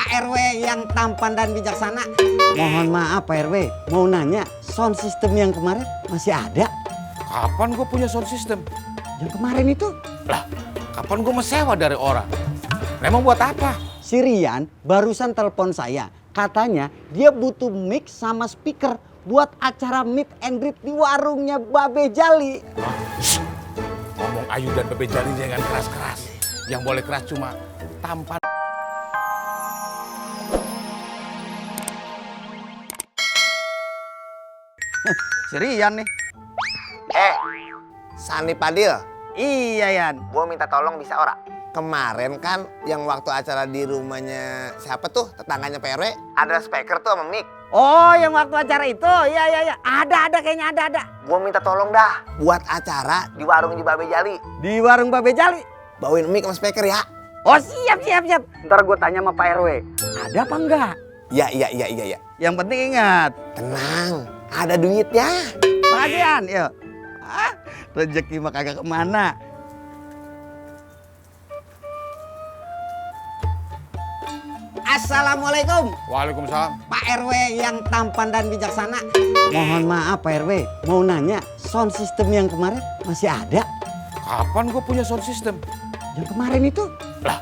Pak RW yang tampan dan bijaksana. Mohon maaf Pak RW, mau nanya sound system yang kemarin masih ada? Kapan gue punya sound system? Yang kemarin itu? Lah, kapan gue mesewa dari orang? Memang buat apa? Si Rian barusan telepon saya. Katanya dia butuh mic sama speaker buat acara meet and greet di warungnya Babe Jali. Ngomong Ayu dan Bebe Jali jangan keras-keras. Yang boleh keras cuma tampan. Si Rian nih. Sani Padil, Iya Yan. gue minta tolong bisa ora? Kemarin kan yang waktu acara di rumahnya siapa tuh, tetangganya PRW, ada speaker tuh sama mic. Oh yang waktu acara itu, iya. Ada kayaknya ada. Gue minta tolong dah buat acara di warungnya Babe Jali. Di warung Babe Jali. Bawain mic sama speaker ya. Oh siap. Ntar gue tanya sama Pak RW. Ada apa enggak? Iya. Yang penting ingat. Tenang, ada duitnya. Makasih Yan, yuk. Rezeki mah kagak kemana. Assalamualaikum Waalaikumsalam. Pak RW yang tampan dan bijaksana. Mohon maaf Pak RW, mau nanya sound system yang kemarin masih ada? Kapan gue punya sound system? Yang kemarin itu? Lah,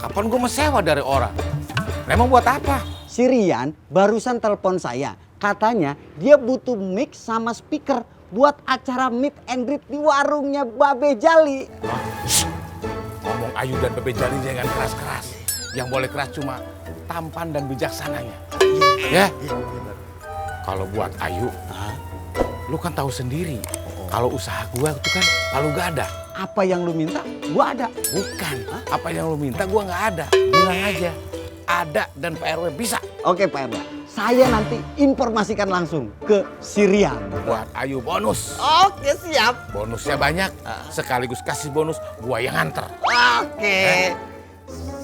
kapan gue mesewa dari orang? Memang buat apa? Si Rian barusan telepon saya. Katanya dia butuh mic sama speaker buat acara meet and greet di warungnya Babe Jali. Ngomong Ayu dan Bebe Jali jangan keras-keras. Yang boleh keras cuma tampan dan bijaksananya. Ya. Kalau buat Ayu, lu kan tahu sendiri. Kalau usaha gua itu kan palu gada. Apa yang lu minta, gua ada. Bukan. Apa yang lu minta gua nggak ada. Bilang aja. Ada dan Pak RW bisa. Oke Pak RW, saya nanti informasikan langsung ke si Rian. Buat Ayu bonus. Oke siap. Bonusnya banyak. Sekaligus kasih bonus gua yang nganter. Oke.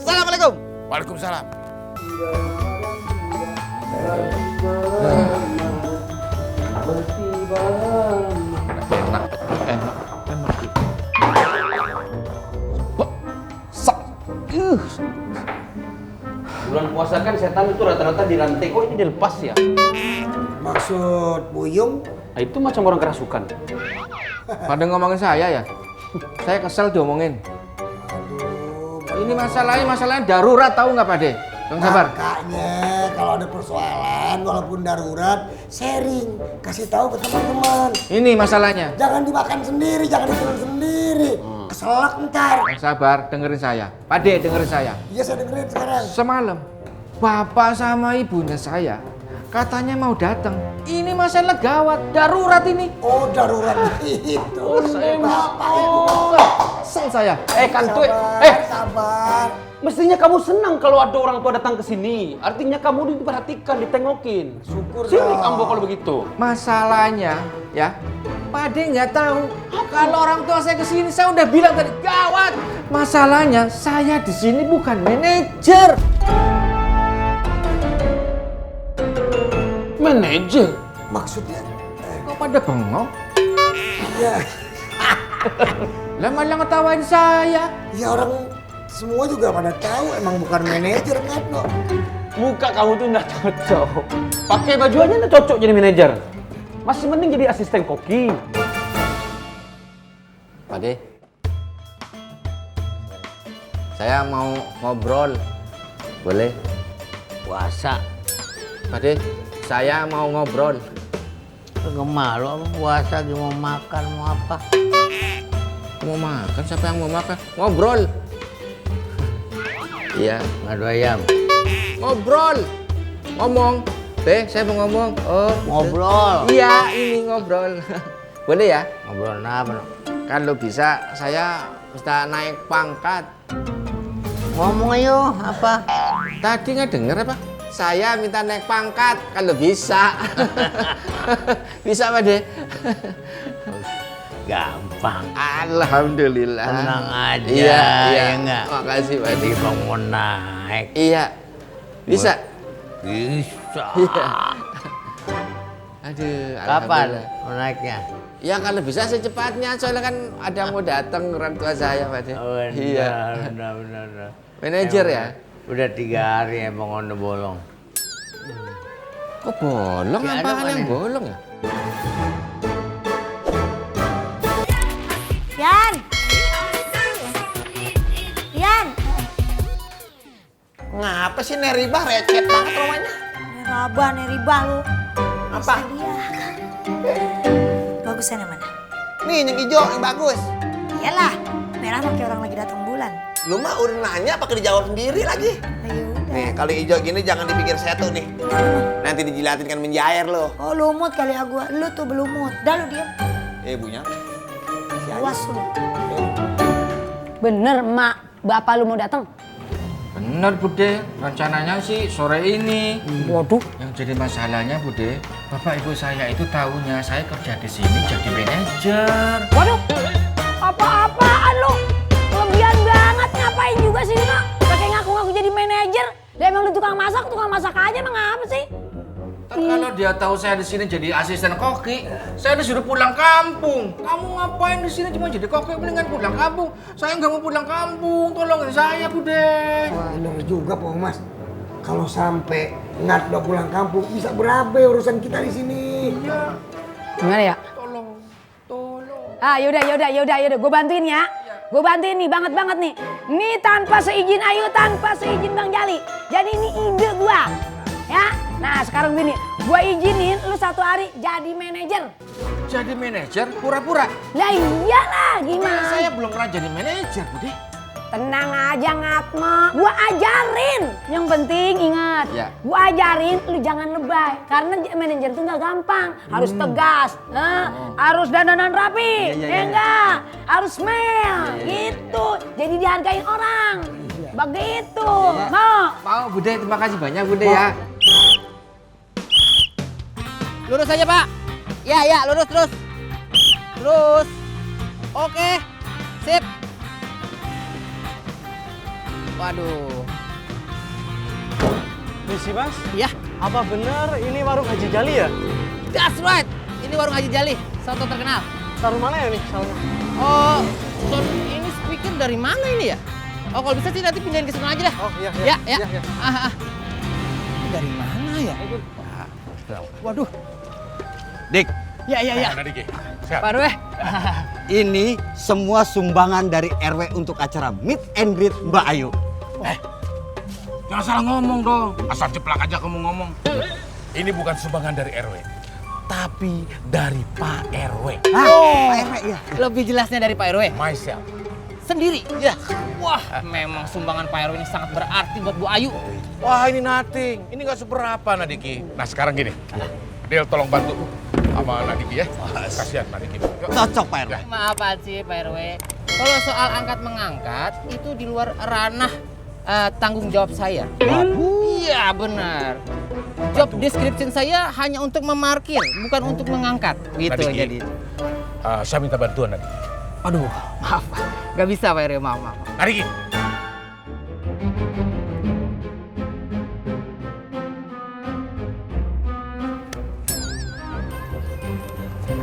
Assalamualaikum. Waalaikumsalam. Bulan puasa kan setan itu rata-rata dirantai. Kok ini dilepas ya? Maksud Buyung? Nah, itu macam orang kerasukan. Pada ngomongin saya ya? Saya kesel diomongin. Ini masalahnya darurat, tahu nggak Pak De? Bang Sabar. Makanya kalau ada persoalan walaupun darurat, sharing, kasih tahu ke teman-teman. Ini masalahnya. Jangan dimakan sendiri, jangan ditelan sendiri. Keselak ntar. Bang Sabar, dengerin saya. Pak De, dengerin saya. Iya saya dengerin sekarang. Semalam, bapak sama ibunya saya katanya mau datang. Ini masalah gawat, darurat ini. Oh darurat itu. Bapak Ibu. Kesel saya. Kantui. Sabar. Mestinya kamu senang kalau ada orang tua datang ke sini. Artinya kamu diperhatikan, ditengokin. Syukur Sini dong. kamu kalau begitu. Masalahnya, ya, Pak De nggak tahu. Kalau orang tua saya kesini, saya udah bilang tadi gawat. Masalahnya, saya di sini bukan manajer. Manajer? Maksudnya? Kok pada bengong? Iya. Lah malah ngetawain saya. Ya orang semua juga pada tahu emang bukan manajer kan no. Muka kamu tuh nggak cocok. Pakai baju aja nggak cocok jadi manajer. Masih mending jadi asisten koki. Pak De, saya mau ngobrol. Boleh? Puasa, Pak De, saya mau ngobrol. nggak malu apa puasa, lagi mau makan, mau apa? Mau makan? Siapa yang mau makan? Ngobrol. Iya. Ngadu ayam. Ngobrol. Ngomong. Be, saya mau ngomong. Oh. Ngobrol. Iya, ini ngobrol. Boleh ya? Ngobrol apa? No? Kalau bisa, saya minta naik pangkat. Ngomong ayo, apa? Tadi nggak denger apa? Saya minta naik pangkat, kalau bisa. Bisa, Pak De? Gampang. Alhamdulillah. Tenang aja, Iya, ya enggak? Makasih, Pak De. Jadi bang mau naik. Iya. Bisa? Bisa. Iya. Aduh, Kapan alhamdulillah. mau naiknya? Ya kalau bisa secepatnya, soalnya kan ada yang mau datang orang tua saya, Pak De. Oh, Iya. benar. Manajer ya? Udah 3 hari emang ono bolong. Kok bolong? Ya, ada Apaan yang mana? bolong ya? Yan! Yan! Ngapa sih Neribah recet banget rumahnya? Neribah lu. Apa? Dia. Bagusan yang mana? Nih yang hijau, yang bagus. Iyalah, merah mah kayak orang lagi datang bulan. Lu mah udah nanya pakai dijawab sendiri lagi. Ayo udah. Nih kalau hijau gini jangan dipikir setu nih. Nanti dijilatin kan menjair lo. Oh lumut kali ya gua. Lu tuh belumut. Dah lu diem. Ibunya. Luas lu. Bener, Mak. Bapak lu mau datang? Bener Bude, rencananya sih sore ini. Waduh. Yang jadi masalahnya Bude, bapak ibu saya itu tahunya saya kerja di sini jadi manajer. Waduh. Apa-apaan lu? Kelebihan banget. Ngapain juga sih, Mak? Pakai ngaku-ngaku jadi manajer. Lah emang lu tukang masak aja emang apa sih? Kalau dia tahu saya di sini jadi asisten koki, saya disuruh pulang kampung. Kamu ngapain di sini cuma jadi koki, mendingan pulang kampung. Saya nggak mau pulang kampung, tolongin saya Bude. Wah, bener juga Pak Mas. Kalau sampai Ngat udah pulang kampung, bisa berabe urusan kita di sini. Iya, Gimana ya? tolong. Ah, yaudah. Gue bantuin ya. Gue bantuin nih, banget nih. Ini tanpa seizin Ayu, tanpa seizin Bang Jali. Jadi ini ide gua. Ya, nah sekarang gini, gue izinin lu 1 hari jadi manajer. Jadi manajer pura-pura. Lah iyalah, gimana? Saya belum pernah jadi manajer Bude. Tenang aja Ngatmo, gue ajarin. Yang penting ingat, Ya. gue ajarin lu jangan lebay. Karena manajer itu nggak gampang, harus tegas, harus dandanan rapi, ya enggak, harus smell, gitu. Jadi dihargain orang, begitu. Mau Bude, terima kasih banyak Bude ya. Lurus aja, Pak. Ya, lurus terus. Terus. Oke. Sip. Waduh. Misi Mas, Ya, apa benar ini warung Haji Jali ya? that's right. Ini warung Haji Jali, soto terkenal. Taruh mana ya nih salahnya? Oh, ini speaker dari mana ini ya? Oh, kalau bisa sih nanti pindahin ke sana aja deh. Oh iya. Ya. Ini dari mana ya? Waduh. Dik, Mana Diki? Siap. Pak Rwe. ini semua sumbangan dari RW untuk acara Meet and Greet Mbak Ayu. Jangan salah ngomong dong. Asal jeplak aja kamu ngomong. Ini bukan sumbangan dari RW, tapi dari Pak RW. Pak RW ya. Lebih jelasnya dari Pak RW. Myself. Sendiri. Ya. Wah, memang sumbangan Pak RW ini sangat berarti buat Bu Ayu. Wah ini nothing. Ini nggak seberapa Nadiki. Nah sekarang gini. Del tolong bantu sama Nadiki ya. Kasihan Nadiki. Yuk. Cocok Pak RW. Maaf sih Pak RW. Kalau soal angkat mengangkat itu di luar ranah tanggung jawab saya. Iya benar. Job description saya hanya untuk memarkir, bukan untuk mengangkat. Gitu Nadiki, jadi. saya minta bantuan Nadiki. Aduh, maaf. Gak bisa Pak RW, maaf. Nadiki.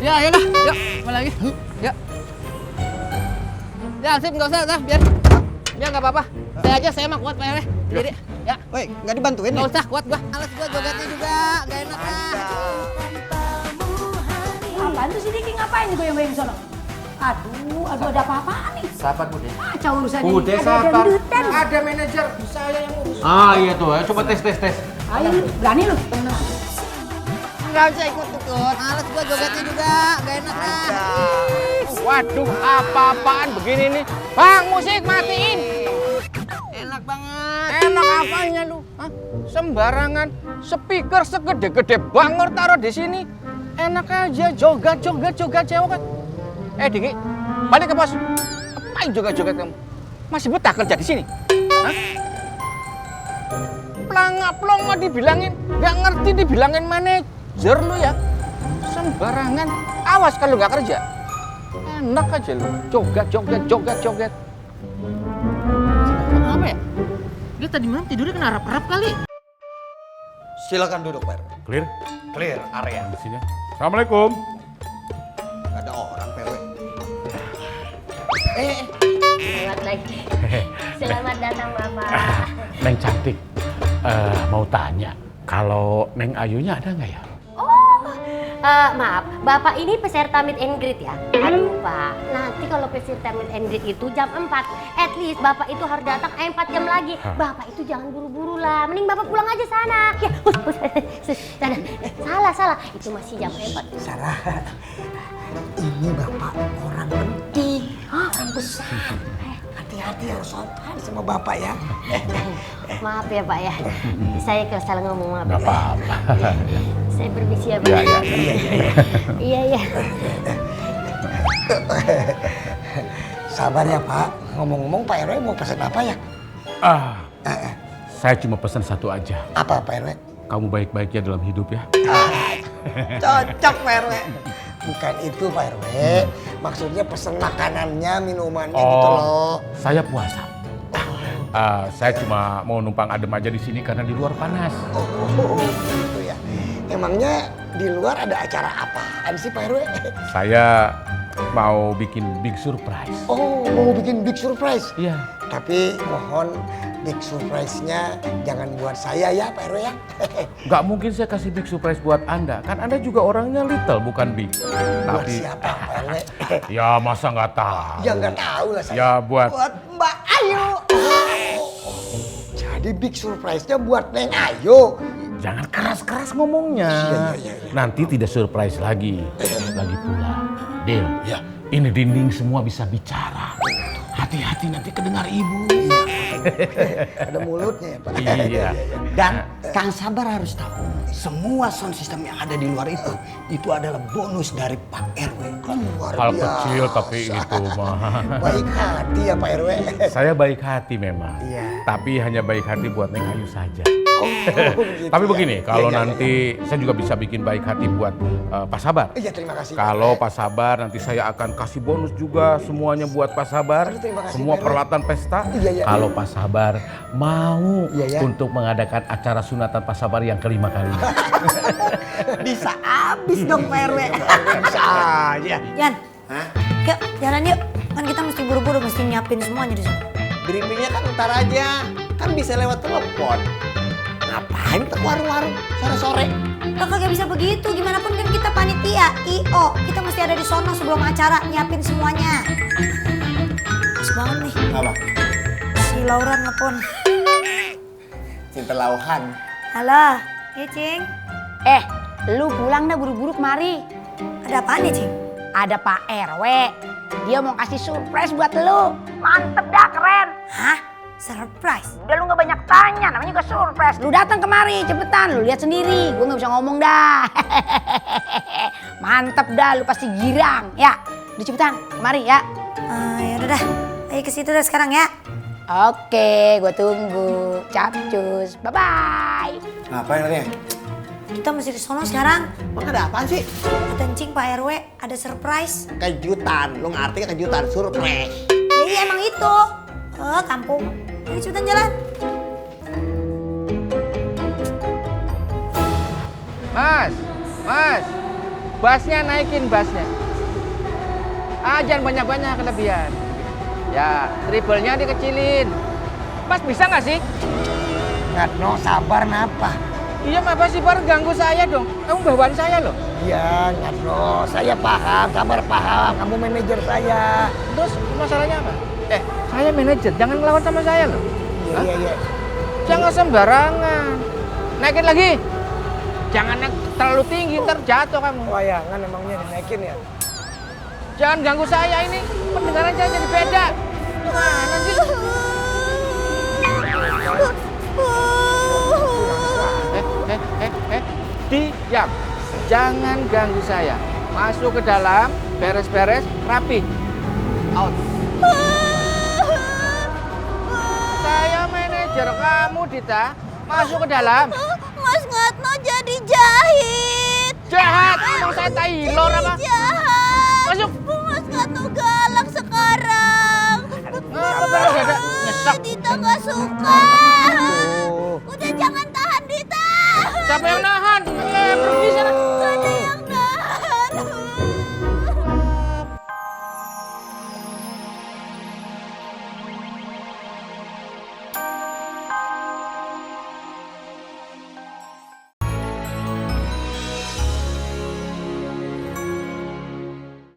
Ya, ayolah. Yuk, kembali lagi. Yuk. Ya, sip, nggak usah, biar nggak apa-apa. Saya mah kuat Pak RW. Jadi, ya. Woi, nggak dibantuin Nggak nih? usah, kuat gua. Alas gua jogetnya juga, nggak enak lah. Apaan tuh si Diki ngapain nih goyang-goyang di sono? Aduh, ada apa-apaan nih? Sahabat Bude. Kacau urusannya. Bude Ada sabar. dangdutan. Ada manajer, saya yang urus. Ah iya tuh, coba tes. Ayo, berani lu. Nggak usah ikut-ikut. Alas gua jogetnya juga, nggak enak lah. Waduh, apa-apaan begini nih? Bang, musik matiin. Enak banget. Enak apanya lu? Hah? Sembarangan speaker segede-gede banger taruh di sini. Enak aja joget cewek. Diki, balik ke pos. Apain joget-joget kamu? Masih betah kerja di sini? Hah? Plangak-plong mah dibilangin, nggak ngerti dibilangin manajer lu ya. Sembarangan. Awas kalau nggak kerja. Enak aja lu, joget. Apa ya? Dia tadi malam tidurnya kena rap-rap kali. Silakan duduk Pak RW. Clear? Clear area. Di sini. Assalamualaikum. Nggak ada orang Pak RW. Selamat lagi. Selamat datang Bapak. Neng cantik, mau tanya, kalau Neng Ayunya ada nggak ya? Maaf, Bapak ini peserta meet and greet ya? Aduh Pak, nanti kalau peserta meet and greet itu jam 4, at least Bapak itu harus datang 4 jam lagi. Bapak itu jangan buru-buru lah, mending Bapak pulang aja sana. Ya, sana. Salah, itu masih jam 4. Sarah, ini Bapak orang penting, orang besar. Hati-hati harus sopan sama Bapak ya. Maaf ya Pak ya, saya kalau salah ngomong maaf. Nggak apa-apa. Saya permisi ya Pak. Iya. Sabar ya Pak. Ngomong-ngomong Pak RW mau pesan apa ya? Saya cuma pesan satu aja. Apa Pak RW? Kamu baik-baik ya dalam hidup ya. Cocok Pak RW. Bukan itu Pak RW. Maksudnya pesan makanannya, minumannya gitu loh. Saya puasa. Saya cuma mau numpang adem aja di sini karena di luar panas. Oh, gitu ya. Emangnya di luar ada acara apaan sih Pak RW? Saya mau bikin big surprise. Oh, mau bikin big surprise? Iya. Tapi mohon big surprise-nya jangan buat saya ya Pak RW ya. Gak mungkin saya kasih big surprise buat Anda. Kan Anda juga orangnya little bukan big. Buat Tapi siapa Pak RW? ya masa nggak tahu. Ya nggak tahu lah saya. Ya buat Mbak Ayu. Jadi big surprise-nya buat Neng Ayu. jangan keras-keras ngomongnya. Iya. Nanti tidak surprise lagi. Lagi pula, Del. Ya. Ini dinding semua bisa bicara. Hati-hati nanti kedengar ibu. Ada mulutnya ya Pak. Iya. Dan Kang Sabar harus tahu, semua sound system yang ada di luar itu adalah bonus dari Pak RW. Luar Hal biasa. kecil tapi itu mah. Baik hati ya Pak RW. Saya baik hati memang. Iya. Tapi hanya baik hati buat Neng Ayu saja. Gitu Tapi ya. begini, kalau Iya. nanti saya juga bisa bikin baik hati buat Pak Sabar. Iya terima kasih. Kalau Pak Sabar nanti saya akan kasih bonus juga semuanya buat Pak Sabar. Aduh, terima kasih, Semua Pak RW. peralatan pesta. Iya. Kalau Pak Sabar mau Iya, ya. untuk mengadakan acara sunatan Pak Sabar yang kelima kalinya. Bisa habis dong Pak RW. Bisa aja. Yan, Hah? yuk jalan yuk. Kan kita mesti buru-buru, mesti nyiapin semuanya di sini. Briefingnya kan ntar aja. Kan bisa lewat telepon. Ngapain ke warung-warung sore-sore? Lah kagak bisa begitu, gimana pun kan kita panitia, I.O. Kita mesti ada di sono sebelum acara, nyiapin semuanya. Pas banget nih, Apa? si Laura nelfon. Cinta lauhan. Halo, ya Cing. Lu pulang dah buru-buru kemari. Ada apaan ya Cing? Ada Pak RW. Dia mau kasih surprise buat lu. Mantep dah, keren. Hah? Surprise? Udah lu gak banyak tanya, namanya juga surprise. Lu datang kemari, cepetan. Lu lihat sendiri, gue gak bisa ngomong dah. Mantep dah, lu pasti girang. Ya, udah cepetan, kemari ya. Ya udah dah, ayo ke situ dah sekarang ya. Oke, gue tunggu. Capcus, bye-bye. Ngapain Ria? Kita mesti di sono sekarang. Emang ada apaan sih? Kata Cing Pak RW ada surprise. Kejutan. Lu ngerti kejutan? Surprise. Ya iya emang itu. Kampung. Ayo cepetan jalan. Mas, basnya naikin basnya. Jangan banyak-banyak kelebihan. Ya, triplenya dikecilin. Mas bisa nggak sih? Ngatno sabar napa? Iya, Mas sih baru ganggu saya dong. Kamu bawaan saya loh. Iya Ngatno, saya paham, sabar paham. Kamu manajer saya. Terus masalahnya apa? Saya manajer, jangan ngelawan sama saya loh. Iya. Jangan sembarangan. Naikin lagi. Jangan naik terlalu tinggi, ntar jatuh kamu. Wayangan emangnya dinaikin ya? Jangan ganggu saya ini. Pendengaran saya jadi beda. Gimana sih? Diam. Jangan ganggu saya. Masuk ke dalam, beres-beres, rapi. Out. Saya manajer kamu, Dita. Masuk ke dalam. Mas Ngatno jadi jahit. Jahat. Emang saya tailor apa? Jahat. Masuk. Mas Ngatno galak sekarang. Ngapa baru ada nyesek? Dita nggak suka.